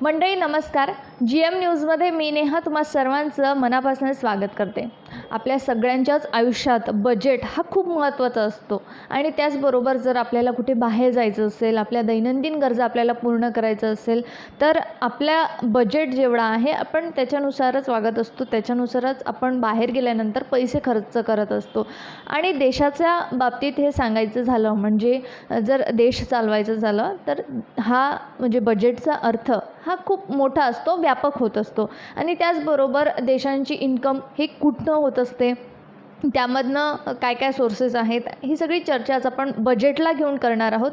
मंडळी नमस्कार. GM न्यूजमध्ये मी नेहा तुम्हा सर्वांचं मनापासून स्वागत करते. आपल्या सगळ्यांच्याच आयुष्यात बजेट हा खूप महत्त्वाचा असतो आणि त्याचबरोबर जर आपल्याला कुठे बाहेर जायचं असेल, आपल्या दैनंदिन गरजा आपल्याला पूर्ण करायचं असेल, तर आपल्या बजेट जेवढा आहे आपण त्याच्यानुसारच वागत असतो, त्याच्यानुसारच आपण बाहेर गेल्यानंतर पैसे खर्च करत असतो. आणि देशाच्या बाबतीत हे सांगायचं झालं म्हणजे जर देश चालवायचं झालं तर हा म्हणजे बजेटचा अर्थ हा खूप मोठा असतो, व्यापक होत असतो आणि त्याचबरोबर देशांची इन्कम ही कुठनं होत असते, त्यामधनं काय काय सोर्सेस आहेत, ही सगळी चर्चा आज आपण बजेटला घेऊन करणार आहोत.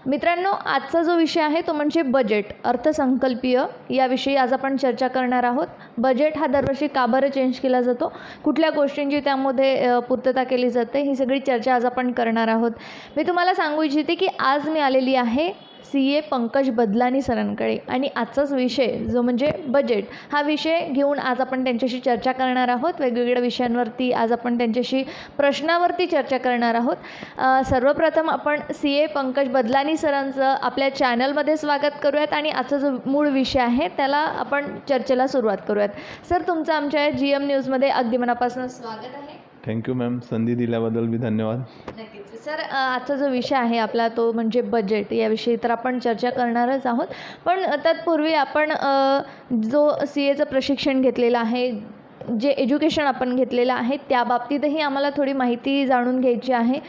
मित्रांनो, आजचा जो विषय आहे तो म्हणजे बजेट, अर्थसंकल्पीय याविषयी आज आपण चर्चा करणार आहोत. बजेट हा दरवर्षी का बरं चेंज केला जातो, कुठल्या गोष्टींची त्यामध्ये पूर्तता केली जाते, ही सगळी चर्चा आज आपण करणार आहोत. मी तुम्हाला सांगू इच्छिते की आज मी आलेली आहे CA पंकज बदलानी सरांकडे आणि आजचाच विषय जो म्हणजे बजेट हा विषय घेऊन आज आपण त्यांच्याशी चर्चा करणार आहोत. वेगवेगळ्या विषयांवरती आज आपण त्यांच्याशी प्रश्नावरती चर्चा करणार आहोत. सर्वप्रथम आपण CA पंकज बदलानी सरांचं आपल्या चॅनलमध्ये स्वागत करूयात आणि आजचा जो मूळ विषय आहे त्याला आपण चर्चेला सुरुवात करूयात. सर, तुमचं आमच्या GM न्यूजमध्ये अगदी मनापासून स्वागत आहे. थँक्यू मॅम, संधी दिल्याबद्दल मी धन्यवाद. नक्कीच सर, आजचा जो विषय आहे आपला तो म्हणजे बजेट याविषयी तर आपण चर्चा करणारच आहोत. पण तत्पूर्वी आपण जो CAचं प्रशिक्षण घेतलेलं आहे, जे एज्युकेशन आपण घेतलेलं आहे त्याबाबतीतही आम्हाला थोडी माहिती जाणून घ्यायची आहे.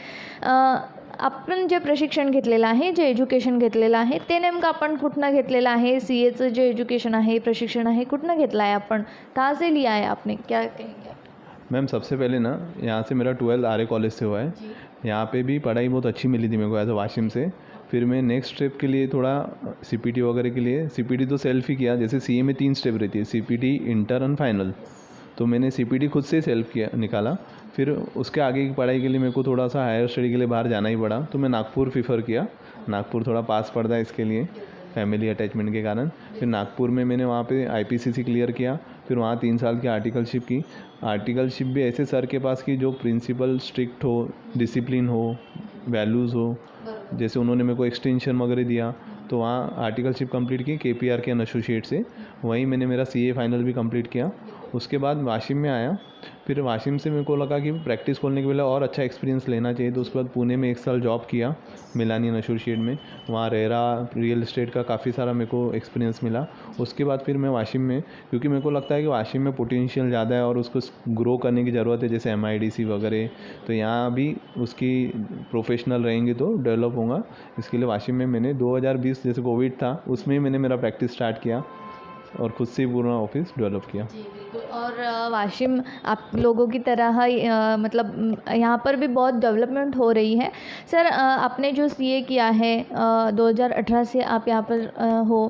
आपण जे प्रशिक्षण घेतलेलं आहे, जे एज्युकेशन घेतलेलं आहे ते नेमकं आपण कुठनं घेतलेलं आहे? CAचं जे एज्युकेशन आहे, प्रशिक्षण आहे, कुठनं घेतलं आहे आपण? कहाँ से लिया है आपने? क्या कहेंगे? मैम सबसे पहले ना यहाँ से मेरा 12th आर्य कॉलेज से हुआ है. यहाँ पे भी पढ़ाई बहुत अच्छी मिली थी मेरे को एज अ वाशिम से. फिर मैं नेक्स्ट स्टेप के लिए थोड़ा CPT वगैरह के लिए, CPT तो सेल्फ ही किया. जैसे CA में 3 स्टेप रहती है, CPT, इंटर एंड फाइनल. तो मैंने CPT खुद से सेल्फ किया, निकाला. फिर उसके आगे की पढ़ाई के लिए मेरे को थोड़ा सा हायर स्टडी के लिए बाहर जाना ही पड़ा, तो मैं नागपुर प्रीफर किया. नागपुर थोड़ा पास पड़ता है इसके लिए, फैमिली अटैचमेंट के कारण. फिर नागपुर में मैंने वहाँ पे IPCC क्लियर किया. फिर वहाँ 3 साल की आर्टिकलशिप की. आर्टिकलशिप भी ऐसे सर के पास की जो प्रिंसिपल स्ट्रिक्ट हो, डिसिप्लिन हो, वैल्यूज़ हो. जैसे उन्होंने मेरे को एक्सटेंशन वगैरह दिया, तो वहाँ आर्टिकलशिप कंप्लीट की KPR के एसोसिएट से. वहीं मैंने मेरा CA फाइनल भी कंप्लीट किया. उसके बाद वाशिम में आया. फिर वाशिम से मेरे को लगा कि प्रैक्टिस खोलने के पहले और अच्छा एक्सपीरियंस लेना चाहिए, तो उसके बाद पुणे में 1 साल जॉब किया मिलानियन एसोसिएट में. वहाँ रेरा रियल इस्टेट का काफ़ी सारा मेरे को एक्सपीरियंस मिला. उसके बाद फिर मैं वाशिम में, क्योंकि मेरे को लगता है कि वाशिम में पोटेंशियल ज़्यादा है और उसको ग्रो करने की ज़रूरत है, जैसे MIDC वगैरह. तो यहाँ भी उसकी प्रोफेशनल रहेंगे तो डेवलप होगा. इसके लिए वाशिम में मैंने 2020 जैसे कोविड था उसमें मैंने मेरा प्रैक्टिस स्टार्ट किया और खुद से ही पूरा ऑफिस डेवलप किया. जी बिल्कुल. और वाशिम आप लोगों की तरह ही मतलब यहाँ पर भी बहुत डेवलपमेंट हो रही है. सर, आपने जो CA किया है 2018 से आप यहाँ पर हो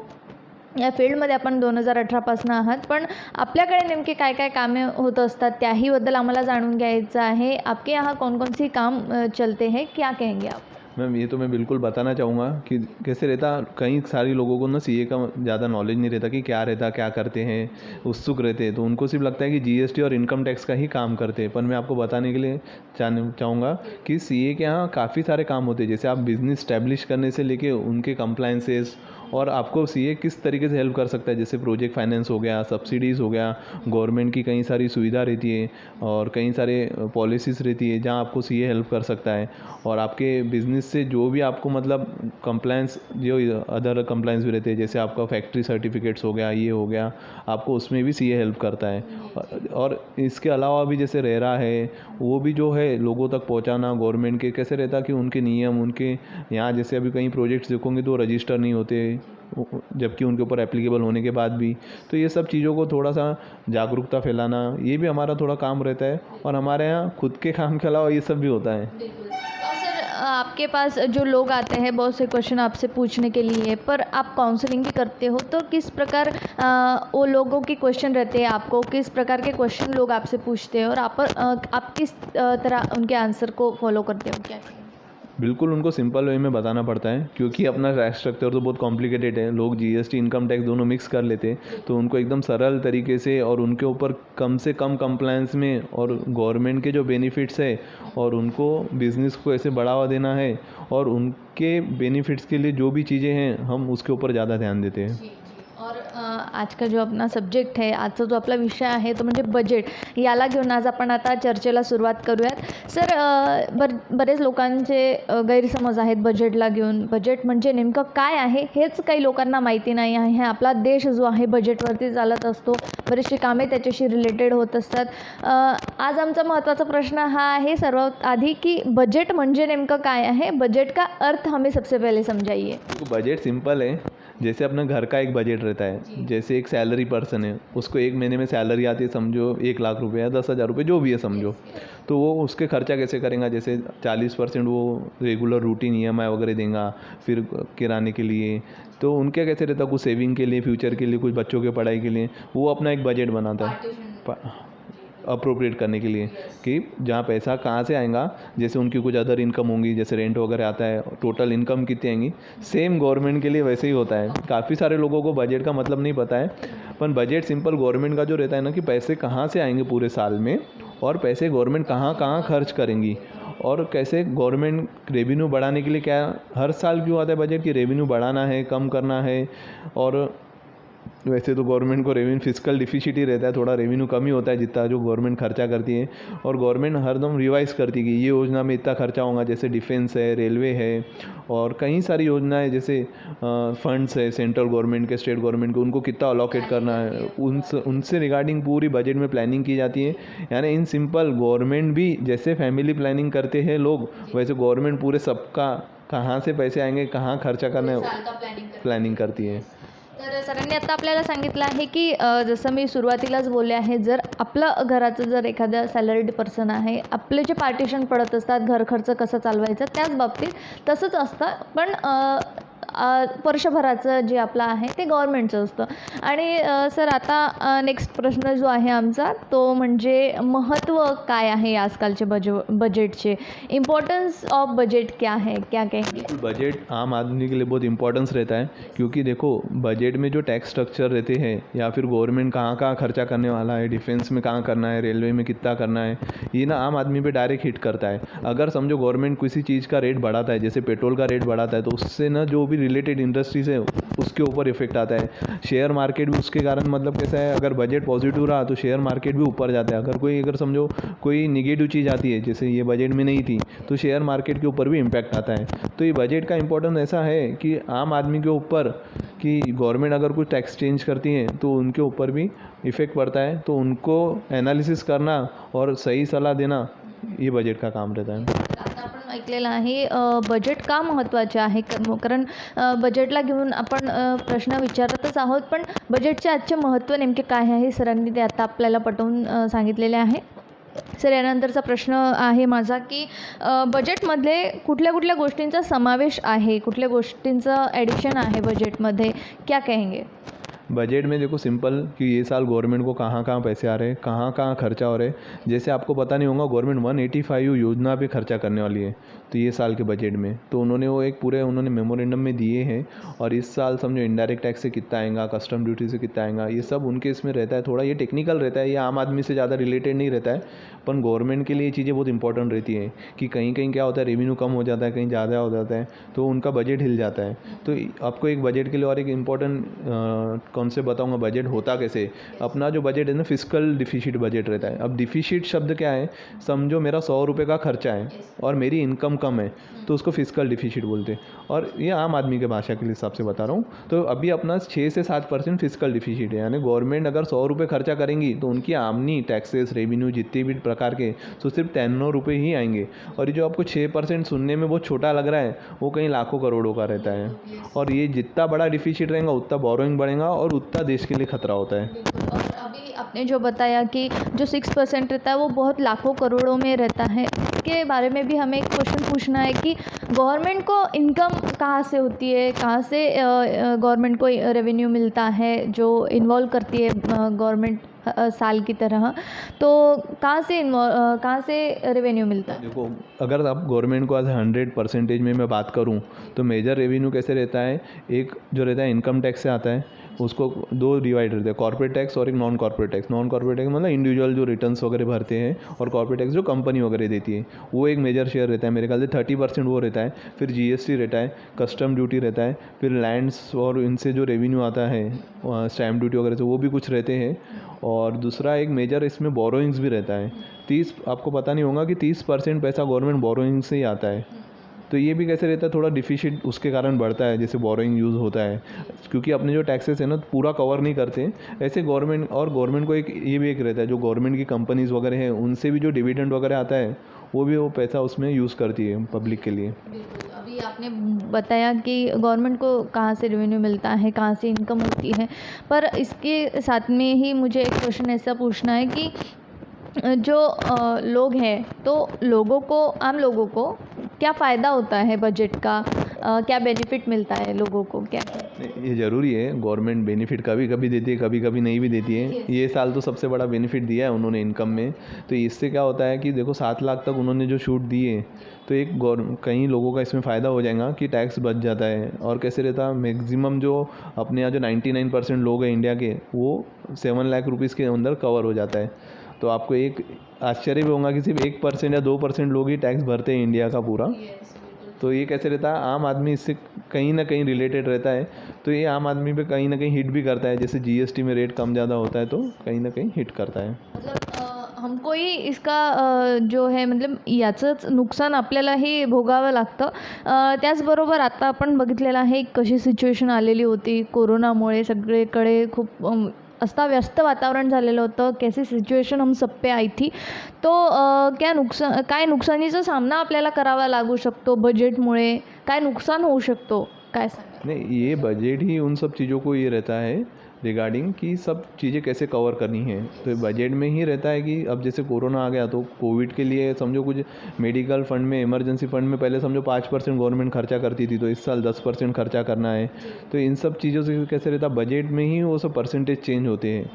या फील्डमध्ये आपण 2018पासून आहात, पण आपल्याकडे नेमके काय काय कामे होत असतात त्याहीबद्दल आम्हाला जाणून घ्यायचं आहे. आपके यहाँ कौन कौन सी काम चलते हैं, क्या कहेंगे आप? मैम ये तो मैं बिल्कुल बताना चाहूँगा कि कैसे रहता. कई सारे लोगों को ना CA का ज़्यादा नॉलेज नहीं रहता कि क्या रहता, क्या करते हैं, उत्सुक रहते हैं. तो उनको सिर्फ लगता है कि GST और इनकम टैक्स का ही काम करते हैं. पर मैं आपको बताने के लिए चाहूँगा कि CA के यहाँ काफ़ी सारे काम होते हैं. जैसे आप बिज़नेस स्टैब्लिश करने से लेके उनके कंप्लाइंसेस, और आपको CA किस तरीके से हेल्प कर सकता है, जैसे प्रोजेक्ट फाइनेंस हो गया, सब्सिडीज़ हो गया, गवर्नमेंट की कई सारी सुविधा रहती है और कई सारे पॉलिसीज़ रहती है जहाँ आपको CA हेल्प कर सकता है. और आपके बिज़नेस से जो भी आपको मतलब कंप्लायंस, जो अदर कंप्लायंस भी रहते हैं, जैसे आपका फैक्ट्री सर्टिफिकेट्स हो गया, ये हो गया, आपको उसमें भी CA हेल्प करता है. और इसके अलावा भी जैसे रेरा है, वो भी जो है लोगों तक पहुंचाना गवर्नमेंट के, कैसे रहता कि उनके नियम, उनके यहाँ जैसे अभी कई प्रोजेक्ट्स देखोगे तो रजिस्टर नहीं होते, जबकि उनके ऊपर एप्लीकेबल होने के बाद भी. तो ये सब चीज़ों को थोड़ा सा जागरूकता फैलाना, ये भी हमारा थोड़ा काम रहता है. और हमारे यहाँ खुद के काम के अलावा ये सब भी होता है. बिल्कुल. और सर, आपके पास जो लोग आते हैं बहुत से क्वेश्चन आपसे पूछने के लिए, पर आप काउंसलिंग भी करते हो, तो किस प्रकार वो लोगों के क्वेश्चन रहते हैं, आपको किस प्रकार के क्वेश्चन लोग आपसे पूछते हैं और आप किस तरह उनके आंसर को फॉलो करते हो, क्या? बिल्कुल उनको सिंपल वे में बताना पड़ता है, क्योंकि अपना टैक्स स्ट्रक्चर तो बहुत कॉम्प्लिकेटेड है. लोग GST, इनकम टैक्स दोनों मिक्स कर लेते हैं. तो उनको एकदम सरल तरीके से और उनके ऊपर कम से कम कंप्लायंस में और गवर्नमेंट के जो बेनिफिट्स है और उनको बिज़नेस को ऐसे बढ़ावा देना है और उनके बेनिफिट्स के लिए जो भी चीज़ें हैं हम उसके ऊपर ज़्यादा ध्यान देते हैं. जी, जी. और आज का जो अपना सब्जेक्ट आहे, आजचा जो आपला विषय आहे तो म्हणजे बजेट. याला घेऊन आज आपण आता चर्चेला सुरुवात करूयात. सर, बरेच लोकांचे गैरसमज आहेत बजेटला घेऊन. बजेट म्हणजे नेमकं काय आहे हेच काही लोकांना माहिती नाही आहे. आपला देश जो आहे बजेटवरती चालत असतो. बरीचशी कामे त्याच्याशी रिलेटेड होत असतात. आज आमचा महत्त्वाचा प्रश्न हा आहे सर्वात आधी की बजेट म्हणजे नेमकं काय है, बजट का अर्थ हमें सबसे पहले समझाइए. तो बजट सिंपल है। जैसे अपना घर का एक बजट रहता है, जैसे एक सैलरी पर्सन है, उसको एक महीने में सैलरी आती है, समझो 1 लाख रुपये या 10,000 रुपये जो भी है समझो, तो वो उसके खर्चा कैसे करेगा। जैसे 40% वो रेगुलर रूटीन EMI वगैरह देगा, फिर किराने के लिए, तो उनके कैसे रहता है, कुछ सेविंग के लिए, फ्यूचर के लिए, कुछ बच्चों के पढ़ाई के लिए वो अपना एक बजट बनाता है अप्रोप्रिएट करने के लिए कि जहाँ पैसा कहाँ से आएगा। जैसे उनकी कुछ अदर इनकम होंगी, जैसे रेंट वगैरह आता है, टोटल इनकम कितनी आएंगी। सेम गवर्नमेंट के लिए वैसे ही होता है। काफ़ी सारे लोगों को बजट का मतलब नहीं पता है, पर बजट सिंपल गवर्नमेंट का जो रहता है ना कि पैसे कहाँ से आएंगे पूरे साल में, और पैसे गवर्नमेंट कहाँ कहाँ खर्च करेंगी, और कैसे गवर्नमेंट रेवेन्यू बढ़ाने के लिए क्या हर साल क्यों आता है बजट कि रेवेन्यू बढ़ाना है, कम करना है। और वैसे तो गवर्नमेंट को रेवेन्यू फिस्कल डिफिसिट ही रहता है, थोड़ा रेवेन्यू कम ही होता है जितना जो गवर्नमेंट खर्चा करती है। और गवर्नमेंट हरदम रिवाइज करती है कि ये योजना में इतना खर्चा होगा, जैसे डिफेंस है, रेलवे है, और कई सारी योजनाएं जैसे फंड्स है सेंट्रल गवर्नमेंट के, स्टेट गवर्नमेंट के, उनको कितना अलोकेट करना है, उनसे रिगार्डिंग पूरी बजट में प्लानिंग की जाती है। यानी इन सिंपल गवर्नमेंट भी जैसे फैमिली प्लानिंग करते हैं लोग, वैसे गवर्नमेंट पूरे सबका कहाँ से पैसे आएंगे, कहाँ खर्चा करना है, प्लॅनिंग करती है। तर सरांनी आता आपल्याला सांगितलं आहे की जसं मी सुरुवातीलाच बोलले आहे, जर आपलं घराचं जर एखाद्या सॅलरीड पर्सन आहे, आपले जे पार्टिशन पडत असतात घर खर्च कसं चालवायचं त्याच बाबतीत तसंच असतं. पण वर्षभराचं जे आपलं आहे ते गव्हर्नमेंटचं असतं. आणि सर आता नेक्स्ट प्रश्न जो आहे आमचा तो म्हणजे महत्त्व काय आहे आजकालचे बजेटचे, इम्पोर्टेंस ऑफ बजट क्या है, क्या कहेंगे? बजट आम आदमी के लिए बहुत इंपॉर्टेंस रहता है, क्योंकि देखो बजट में जो टैक्स स्ट्रक्चर रहते हैं, या फिर गवर्नमेंट कहाँ कहाँ खर्चा करने वाला है, डिफेंस में कहाँ करना है, रेलवे में कितना करना है, ये ना आम आदमी पे डायरेक्ट हिट करता है। अगर समझो गवर्नमेंट किसी चीज़ का रेट बढ़ाता है, जैसे पेट्रोल का रेट बढ़ाता है, तो उससे ना जो भी रिलेटेड इंडस्ट्रीज है उसके ऊपर इफेक्ट आता है। शेयर मार्केट भी उसके कारण मतलब कैसा है, अगर बजट पॉजिटिव रहा तो शेयर मार्केट भी ऊपर जाता है। अगर समझो कोई निगेटिव चीज़ आती है, जैसे ये बजट में नहीं थी, तो शेयर मार्केट के ऊपर भी इम्पैक्ट आता है। तो ये बजट का इम्पोर्टेंस ऐसा है कि आम आदमी के ऊपर कि गवर्नमेंट अगर कुछ टैक्स चेंज करती है तो उनके ऊपर भी इफ़ेक्ट पड़ता है, तो उनको एनालिसिस करना और सही सलाह देना ये बजट का काम रहता है। आता आपण ऐकलेलं आहे बजेट का महत्त्वाचे आहे, कारण बजेटला घेऊन आपण प्रश्न विचारतच आहोत, पण बजेटचे आजचे महत्त्व नेमके काय आहे सरांनी ते आता आपल्याला पटवून सांगितलेले आहे. सर, यानंतरचा प्रश्न आहे माझा की बजेटमध्ये कुठल्या कुठल्या गोष्टींचा समावेश आहे, कुठल्या गोष्टींचं ॲडिशन आहे बजेटमध्ये, क्या कहेंगे? बजट में देखो सिंपल कि ये साल गवर्नमेंट को कहाँ कहाँ पैसे आ रहे हैं, कहाँ कहाँ खर्चा हो रहे हैं। जैसे आपको पता नहीं होगा गवर्नमेंट 185 योजना पे खर्चा करने वाली है, तो ये साल के बजट में तो उन्होंने वो एक पूरे उन्होंने मेमोरेंडम में दिए हैं। और इस साल समझो इनडायरेक्ट टैक्स से कितना आएगा, कस्टम ड्यूटी से कितना आएगा, ये सब उनके इसमें रहता है। थोड़ा ये टेक्निकल रहता है, ये आम आदमी से ज़्यादा रिलेटेड नहीं रहता है, पर गवर्नमेंट के लिए ये चीज़ें बहुत इंपॉर्टेंट रहती हैं कि कहीं कहीं क्या होता है, रेवेन्यू कम हो जाता है, कहीं ज़्यादा हो जाता है, तो उनका बजट हिल जाता है। तो आपको एक बजट के लिए और एक इम्पॉर्टेंट कॉन्सेप्ट बताऊंगा, बजट होता कैसे। अपना जो बजट है ना, फिस्कल डिफिसिट बजट रहता है। अब डिफिसिट शब्द क्या है, समझो मेरा 100 रुपये का खर्चा है और मेरी इनकम कम है, तो उसको फिस्कल डिफिसिट बोलते हैं। और ये आम आदमी के भाषा के हिसाब से बता रहा हूँ। तो अभी अपना 6 से 7% फिस्कल डिफिसिट है, यानी गवर्नमेंट अगर 100 रुपये खर्चा करेंगी तो उनकी आमनी टैक्सेस रेवेन्यू जितने भी प्रकार के तो सिर्फ 93 रुपये ही आएंगे। और ये जो आपको 6% सुनने में बहुत छोटा लग रहा है, वो कहीं लाखों करोड़ों का रहता है। और ये जितना बड़ा डिफिसिट रहेगा उतना बोरोइंग बढ़ेगा और उतना देश के लिए खतरा होता है। और अभी आपने जो बताया कि जो 6% रहता है वो बहुत लाखों करोड़ों में रहता है, इसके बारे में भी हमें एक क्वेश्चन पूछना है कि गवर्नमेंट को इनकम कहाँ से होती है, कहाँ से गवर्नमेंट को रेवेन्यू मिलता है जो इन्वॉल्व करती है गवर्नमेंट साल की तरह, तो कहाँ से रेवेन्यू मिलता है? देखो अगर आप गवर्नमेंट को आज 100% में मैं बात करूं तो मेजर रेवेन्यू कैसे रहता है, एक जो रहता है इनकम टैक्स से आता है, उसको दो डिवाइड रहते हैं, कॉर्पोरेट टैक्स और एक non corporate tax. Non corporate tax मतलब इंडिविजुअल जो रिटर्न्स वगैरह भरते हैं, और कॉर्पोरेट टैक्स जो कंपनी वगैरह देती है, वो एक मेजर शेयर रहता है। मेरे ख्याल से 30% वो रहता है। फिर जीएसटी रहता है, कस्टम ड्यूटी रहता है, फिर लैंड्स और इनसे जो रेवेन्यू आता है स्टैम्प ड्यूटी वगैरह से, वो भी कुछ रहते हैं। और दूसरा एक मेजर इसमें बोरोइंग्स भी रहता है। 30, आपको पता नहीं होगा कि 30% पैसा गवर्नमेंट बोरोइंग से ही आता है। तो ये भी कैसे रहता है, थोड़ा डिफिशिट उसके कारण बढ़ता है, जैसे बोरोइंग यूज़ होता है, क्योंकि अपने जो टैक्सेस है ना पूरा कवर नहीं करते। ऐसे गवर्नमेंट को एक ये भी एक रहता है, जो गवर्नमेंट की कंपनीज़ वगैरह हैं उनसे भी जो डिविडेंड वगैरह आता है, वो पैसा उसमें यूज़ करती है पब्लिक के लिए। बिल्कुल, अभी आपने बताया कि गवर्नमेंट को कहाँ से रेवेन्यू मिलता है, कहाँ से इनकम होती है, पर इसके साथ में ही मुझे एक क्वेश्चन ऐसा पूछना है कि जो लोग हैं, तो आम लोगों को क्या फ़ायदा होता है बजट का? क्या बेनिफिट मिलता है लोगों को, क्या? ये ज़रूरी है, गवर्नमेंट बेनिफिट कभी कभी देती है, कभी कभी नहीं भी देती है। ये साल तो सबसे बड़ा बेनिफिट दिया है उन्होंने इनकम में। तो इससे क्या होता है कि देखो 7 लाख तक उन्होंने जो छूट दी है, तो एक कई लोगों का इसमें फ़ायदा हो जाएगा कि टैक्स बच जाता है। और कैसे रहता है, मैक्सिमम जो अपने यहाँ जो 99% लोग हैं इंडिया के, वो 7 लाख रुपीज़ के अंदर कवर हो जाता है। तो आपको एक आश्चर्य भी होगा कि सिर्फ 1% या 2% लोग ही टैक्स भरते हैं इंडिया का पूरा। तो ये कैसे रहता है, आम आदमी इससे कहीं ना कहीं रिलेटेड रहता है। तो ये आम आदमी पे कहीं ना कहीं हिट भी करता है, जैसे जीएसटी में रेट कम ज़्यादा होता है तो कहीं ना कहीं हिट करता है। मतलब हमकोही इसका जो आहे मतलब याचंच नुकसान आपल्यालाही भोगावं लागतं. त्याचबरोबर आता आपण बघितलेलं आहे कशी सिच्युएशन आलेली होती कोरोनामुळे. सगळीकडे खूप अस्ताव्यस्त वातावरण झालेलं होतं. कैसी सिच्युएशन हम सब पे आई थी. तो काय नुकसानीचा सामना आपल्याला करावा लागू शकतो बजेटमुळे? काय नुकसान होऊ शकतो? काय सांगाल? नहीं, ये बजट ही उन सब चीज़ों को ये रहता है रिगार्डिंग कि सब चीज़ें कैसे कवर करनी है। तो बजट में ही रहता है कि अब जैसे कोरोना आ गया तो कोविड के लिए समझो कुछ मेडिकल फंड में, इमरजेंसी फंड में पहले समझो 5% गवर्नमेंट खर्चा करती थी, तो इस साल 10% खर्चा करना है। तो इन सब चीज़ों से कैसे रहता, बजट में ही वो सब परसेंटेज चेंज होते हैं,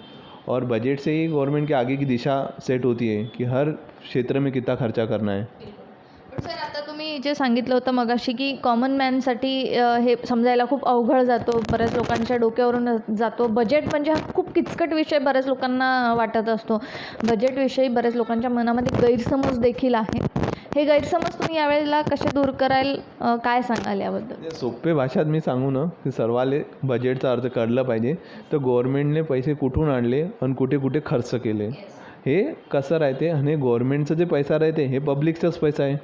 और बजट से ही गवर्नमेंट के आगे की दिशा सेट होती है कि हर क्षेत्र में कितना खर्चा करना है। पण सर आता तुम्ही जे सांगितलं होतं मगाशी की कॉमन मॅनसाठी हे समजायला खूप अवघड जातो, बऱ्याच लोकांच्या डोक्यावरून जातो. बजेट म्हणजे हा खूप किचकट विषय बऱ्याच लोकांना वाटत असतो. बजेटविषयी बऱ्याच लोकांच्या मनामध्ये गैरसमज देखील आहे. हे गैरसमज तुम्ही यावेळेला कसे दूर कराल, काय सांगाल याबद्दल? सोपे भाषात मी सांगू ना की सर्वाले बजेटचा अर्थ कळलं पाहिजे. तर गव्हर्नमेंटने पैसे कुठून आणले आणि कुठे कुठे खर्च केले हे कसं राहते, आणि गव्हर्नमेंटचं जे पैसा राहते हे पब्लिकचाच पैसा आहे,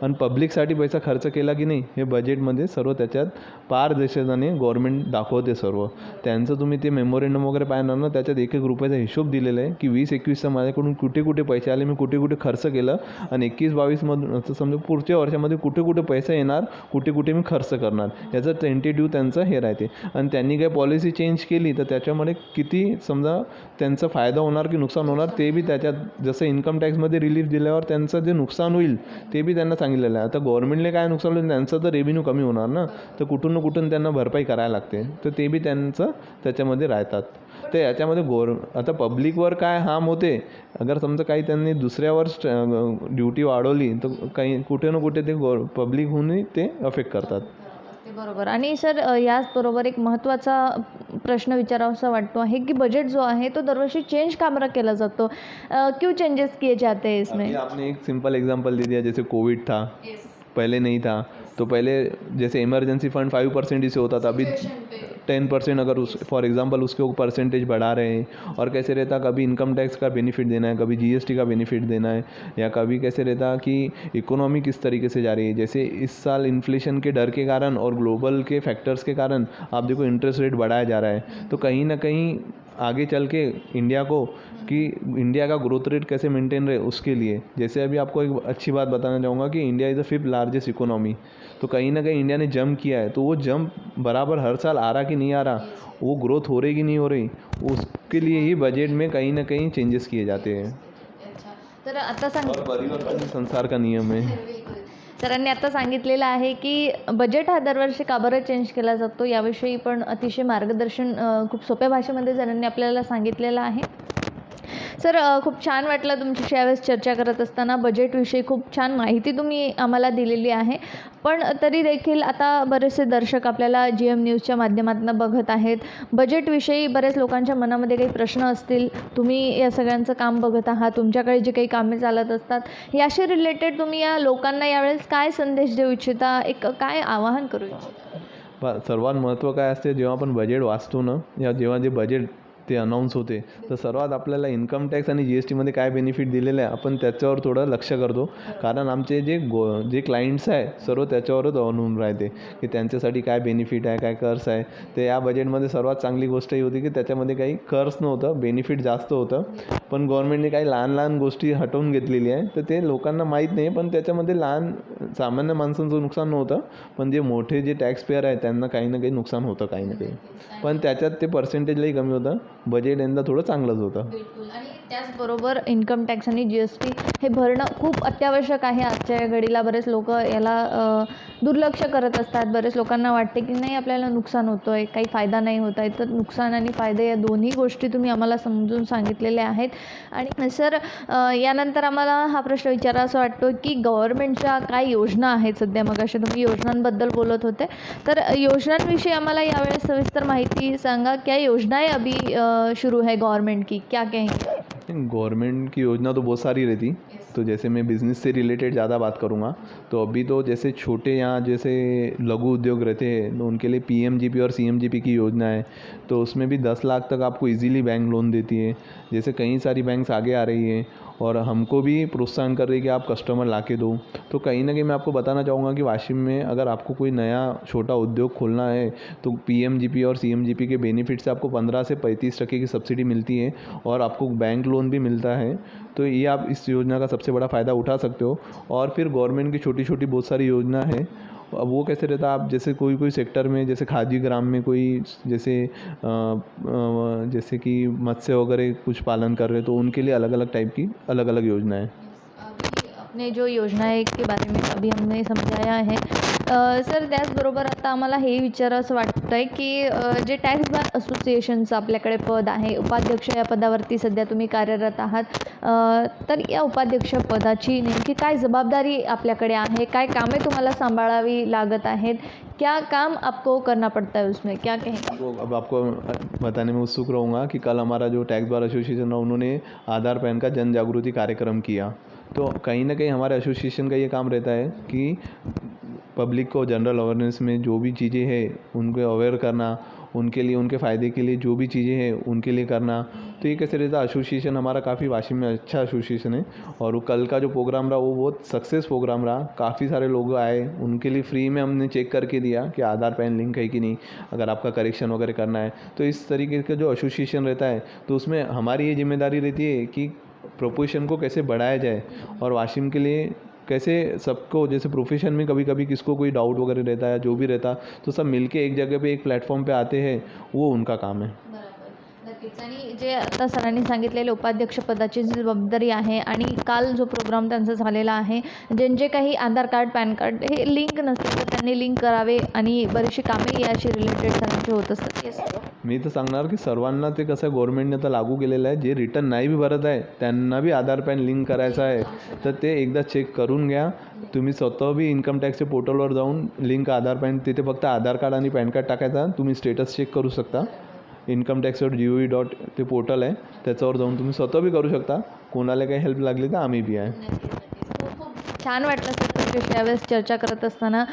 आणि पब्लिकसाठी पैसा खर्च केला की नाही हे बजेटमध्ये सर्व त्याच्यात पारदर्शकपणे गव्हर्नमेंट दाखवते सर्व. त्यांचं तुम्ही ते मेमोरेंडम वगैरे पाहणार ना, त्याच्यात एक एक रुपयाचा हिशोब दिलेला आहे की 20-21चा माझ्याकडून कुठे कुठे पैसे आले, मी कुठे कुठे खर्च केलं, आणि 21-22मधून असं समजा पुढच्या वर्षामध्ये कुठे कुठे पैसा येणार, कुठे कुठे मी खर्च करणार, याचं टेंटेटिव्ह त्यांचं हे राहते. आणि त्यांनी काही पॉलिसी चेंज केली तर त्याच्यामध्ये किती समजा त्यांचा फायदा होणार की नुकसान होणार ते बी त्याच्यात, जसं इन्कम टॅक्समध्ये रिलीफ दिल्यावर त्यांचं जे नुकसान होईल ते बी त्यांना सांगितलेलं आहे. आता गव्हर्नमेंटने काय नुकसान होईल, त्यांचं तर रेव्हेन्यू कमी होणार ना, तर कुठून ना कुठून त्यांना भरपाई करायला लागते, तर ते बी त्यांचं त्याच्यामध्ये राहतात. तर याच्यामध्ये आता पब्लिकवर काय हार्म होते, अगर समजा काही त्यांनी दुसऱ्यावर ड्युटी वाढवली तर काही कुठे ना कुठे ते पब्लिकहूनही ते अफेक्ट करतात. ते बरोबर. आणि सर याचबरोबर एक महत्त्वाचा प्रश्न विचारावासा वाटतो आहे की बजेट जो आहे तो दरवर्षी चेंज का बरं केला जातो? क्यों चेंजेस किए जाते हैं इसमें? अभी आपने एक सिंपल एग्जांपल दे दिया, जैसे कोविड था, पहले नहीं था, तो पहले जैसे इमरजेंसी फंड 5% ही से होता था, अभी 10% अगर उस फॉर एग्जांपल उसके ऊपर परसेंटेज बढ़ा रहे हैं. और कैसे रहता, कभी इनकम टैक्स का बेनिफिट देना है, कभी जीएसटी का बेनिफिट देना है, या कभी कैसे रहता कि इकोनॉमी किस तरीके से जा रही है. जैसे इस साल इन्फ्लेशन के डर के कारण और ग्लोबल के फैक्टर्स के कारण आप देखो इंटरेस्ट रेट बढ़ाया जा रहा है, तो कहीं ना कहीं आगे चल के इंडिया को कि इंडिया का ग्रोथ रेट कैसे मेंटेन रहे उसके लिए. जैसे अभी आपको एक अच्छी बात बताना चाहूँगा कि India is the 5th largest economy, तो कहीं ना कहीं इंडिया ने जंप किया है, तो वो जंप बराबर हर साल आ रहा कि नहीं आ रहा, वो ग्रोथ हो रही कि नहीं हो रही, उसके लिए ही बजट में कहीं ना कहीं चेंजेस किए जाते हैं. तर आता सांग और परिवर्तन ही संसार का नियम है. सरांनी आता सांगितलेलं आहे की बजेट हा दरवर्षी का बरं चेंज केला जातो, याविषयी पण अतिशय मार्गदर्शन खूप सोप्या भाषेमध्ये सरांनी आपल्याला सांगितलेलं आहे. सर खूप छान वाटलं तुमच्याशी यावेळेस चर्चा करत असताना. बजेटविषयी खूप छान माहिती तुम्ही आम्हाला दिलेली आहे. पण तरी देखील आता बरेचसे दर्शक आपल्याला GM न्यूजच्या माध्यमातून बघत आहेत. बजेटविषयी बऱ्याच लोकांच्या मनामध्ये काही प्रश्न असतील. तुम्ही या सगळ्यांचं काम बघत आहात, तुमच्याकडे जी काही कामे चालत असतात, याशी रिलेटेड तुम्ही या लोकांना यावेळेस काय संदेश देऊ इच्छिता, एक काय आवाहन करू इच्छिता? सर्वात महत्त्व काय असते, जेव्हा आपण बजेट वाचतो ना, या जेव्हा जे बजेट ते अनाऊन्स होते, तर सर्वात आपल्याला इन्कम टॅक्स आणि GSTमध्ये काय बेनिफिट दिलेलं आहे आपण त्याच्यावर थोडं लक्ष करतो. कारण आमचे जे क्लायंट्स आहे सर्व त्याच्यावरच अवलंबून राहते की त्यांच्यासाठी काय बेनिफिट आहे, काय कर्स आहे. तर या बजेटमध्ये सर्वात चांगली गोष्ट ही होती की त्याच्यामध्ये काही कर्स नव्हतं, बेनिफिट जास्त होतं. पण गव्हर्नमेंटने काही लहान लहान गोष्टी हटवून घेतलेली आहे, तर ते लोकांना माहीत नाही. पण त्याच्यामध्ये लहान सामान्य माणसांचं नुकसान नव्हतं, पण जे मोठे जे टॅक्स पेअर आहे त्यांना काही ना काही नुकसान होतं, काही ना काही. पण त्याच्यात ते पर्सेंटेजलाही कमी होतं. बजेट यंदा थोडं चांगलंच होतं. बिलकुल. आणि त्याचबरोबर इन्कम टॅक्स आणि GST हे भरणं खूप अत्यावश्यक आहे आजच्या या घडीला. बरेच लोक याला दुर्लक्ष करत असतात. बरेच लोकांना वाटते की नाही आपल्याला नुकसान होतं आहे, काही फायदा नाही होत आहे. तर नुकसान आणि फायदे या दोन्ही गोष्टी तुम्ही आम्हाला समजून सांगितलेल्या आहेत. आणि सर, यानंतर आम्हाला हा प्रश्न विचारावा वाटतो की गव्हर्नमेंटच्या काय योजना आहेत सध्या? मग अशा तुम्ही योजनांबद्दल बोलत होते, तर योजनांविषयी आम्हाला यावेळेस सविस्तर माहिती सांगा. क्या योजनाएं अभी शुरू है गवर्नमेंट की, क्या कहेंगे? गवर्नमेंट की योजना तो बहुत सारी रहती, तो जैसे मैं बिज़नेस से रिलेटेड ज़्यादा बात करूँगा, तो अभी तो जैसे छोटे यहाँ जैसे लघु उद्योग रहते हैं तो उनके लिए PMGP और CMGP की योजना है। तो उसमें भी 10 लाख तक आपको इजीली बैंक लोन देती है। जैसे कई सारी बैंक्स आगे आ रही है और हमको भी प्रोत्साहन कर रही है कि आप कस्टमर ला के दो। तो कहीं ना कहीं मैं आपको बताना चाहूँगा कि वाशिम में अगर आपको कोई नया छोटा उद्योग खोलना है तो PMGP और CMGP के बेनिफिट से आपको 15 से 35% की सब्सिडी मिलती है और आपको बैंक लोन भी मिलता है। तो ये आप इस योजना का सबसे बड़ा फ़ायदा उठा सकते हो। और फिर गवर्नमेंट की छोटी छोटी बहुत सारी योजना है। अब वो कैसे रहता है, आप जैसे कोई कोई सेक्टर में जैसे खादी ग्राम में कोई जैसे कि मत्स्य वगैरह कुछ पालन कर रहे, तो उनके लिए अलग अलग टाइप की अलग अलग योजनाएं। अभी आपने जो योजनाएं के बारे में अभी हमने समजाया आहे. सर, त्याचबरोबर आता आम्हाला हे विचारावंसं वाटतं आहे की जे टॅक्स बार असोसिएशनचं आपल्याकडे पद आहे, उपाध्यक्ष या पदावरती सध्या तुम्ही कार्यरत आहात. तर या उपाध्यक्ष पदाची नेमकी काय जबाबदारी आपल्याकडे आहे, काय कामे तुम्हाला सांभाळावी लागत आहेत, क्या काम आपको करना पड़ता है उसमें, क्या कहेंगे? तो अब आपको बताने में उत्सुक रहूँगा कि कल हमारा जो टैक्स बार एसोसिएशन है उन्होंने आधार पैन का जन जागृति कार्यक्रम किया। तो कहीं ना कहीं हमारे एसोसिएशन का ये काम रहता है कि पब्लिक को जनरल अवेयरनेस में जो भी चीज़ें हैं उनको अवेयर करना, उनके लिए उनके फ़ायदे के लिए जो भी चीज़ें हैं उनके लिए करना। तो ये कैसे रहता है, एसोसिएशन हमारा काफ़ी वाशिम में अच्छा एसोसिएशन है। और वो कल का जो प्रोग्राम रहा वो बहुत सक्सेस प्रोग्राम रहा। काफ़ी सारे लोग आए, उनके लिए फ्री में हमने चेक करके दिया कि आधार पैन लिंक है कि नहीं, अगर आपका करेक्शन वगैरह करना है। तो इस तरीके का जो एसोसिएशन रहता है तो उसमें हमारी ये जिम्मेदारी रहती है कि प्रोपोर्शन को कैसे बढ़ाया जाए और वाशिम के लिए कैसे सबको, जैसे प्रोफेशन में कभी कभी किसको कोई डाउट वगैरह रहता है, जो भी रहता, तो सब मिलके एक जगह पे एक प्लेटफॉर्म पे आते हैं, वो उनका काम है। नक्कीच. आणि जे आता सरांनी सांगितलेले उपाध्यक्षपदाची जी जबाबदारी आहे आणि काल जो प्रोग्राम त्यांचा झालेला आहे, ज्यांचे काही आधार कार्ड, पॅन कार्ड हे लिंक नसते तर त्यांनी लिंक करावे आणि बरीचशी कामे याशी रिलेटेड सरांची होत असतात. येस. मी तर सांगणार की सर्वांना ते कसं गव्हर्नमेंटने तर लागू केलेलं आहे, जे रिटर्न नाही बी भरत आहे त्यांना बी आधार पॅन लिंक करायचं आहे, तर ते एकदा चेक करून घ्या. तुम्ही स्वतः बी इन्कम टॅक्सच्या पोर्टलवर जाऊन लिंक आधार पॅन, तिथे फक्त आधार कार्ड आणि पॅन कार्ड टाकायचा, तुम्ही स्टेटस चेक करू शकता. incometax.gov. ते पोर्टल आहे, त्याच्यावर जाऊन तुम्ही स्वतः बी करू शकता. कोणाला काही हेल्प लागली तर आम्ही बी आहे. खूप छान वाटलं सर तुमच्याशी यावेळेस चर्चा करत असताना.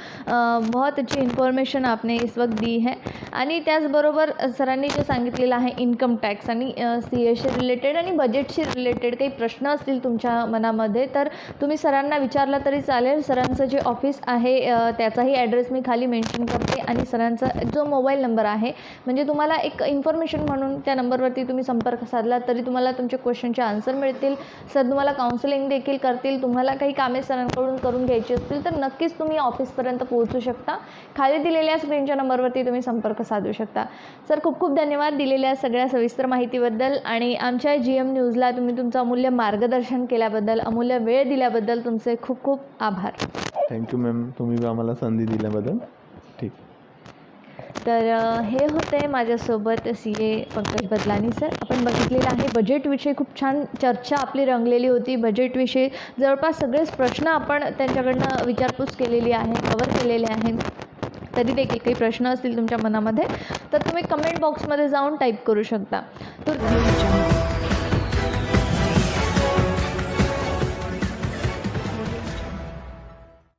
बहुत अच्छी इन्फॉर्मेशन आपने इस वक्त दी है. आणि त्याचबरोबर सरांनी जे सांगितलेलं आहे इन्कम टॅक्स आणि CAशी रिलेटेड आणि बजेटशी रिलेटेड काही प्रश्न असतील तुमच्या मनामध्ये तर तुम्ही सरांना विचारला तरी चालेल. सरांचं जे ऑफिस आहे त्याचाही ॲड्रेस मी खाली मेन्शन करते आणि सरांचा जो मोबाईल नंबर आहे, म्हणजे तुम्हाला एक इन्फॉर्मेशन म्हणून त्या नंबरवरती तुम्ही संपर्क साधला तरी तुम्हाला तुमचे क्वेश्चनचे आन्सर मिळतील. सर तुम्हाला काउन्सिलिंग देखील करतील. तुम्हाला काही कामे सरांकडून करून घ्यायची असतील तर नक्कीच तुम्ही ऑफिसपर्यंत पोहोचू शकता. खाली दिलेल्या स्क्रीनच्या नंबरवरती तुम्ही संपर्क साधू शकता. सर खूप खूप धन्यवाद दिलेल्या सगळ्या सविस्तर माहितीबद्दल आणि आमच्या GM न्यूजला तुम्ही तुमचं अमूल्य मार्गदर्शन केल्याबद्दल, अमूल्य वेळ दिल्याबद्दल तुमचे खूप खूप आभार. थँक्यू मॅम, तुम्ही बी आम्हाला संधी दिल्याबद्दल. ठीक. तर हे होते माझ्यासोबत CA पंकज बदलानी सर. आपण बघितलेलं आहे बजेटविषयी खूप छान चर्चा आपली रंगलेली होती. बजेटविषयी जवळपास सगळेच प्रश्न आपण त्यांच्याकडनं विचारपूस केलेली आहे, कवर केलेले आहेत. तरी देखील काही प्रश्न असतील तुमच्या मनामध्ये तर तुम्ही कमेंट बॉक्समध्ये जाऊन टाईप करू शकता. तर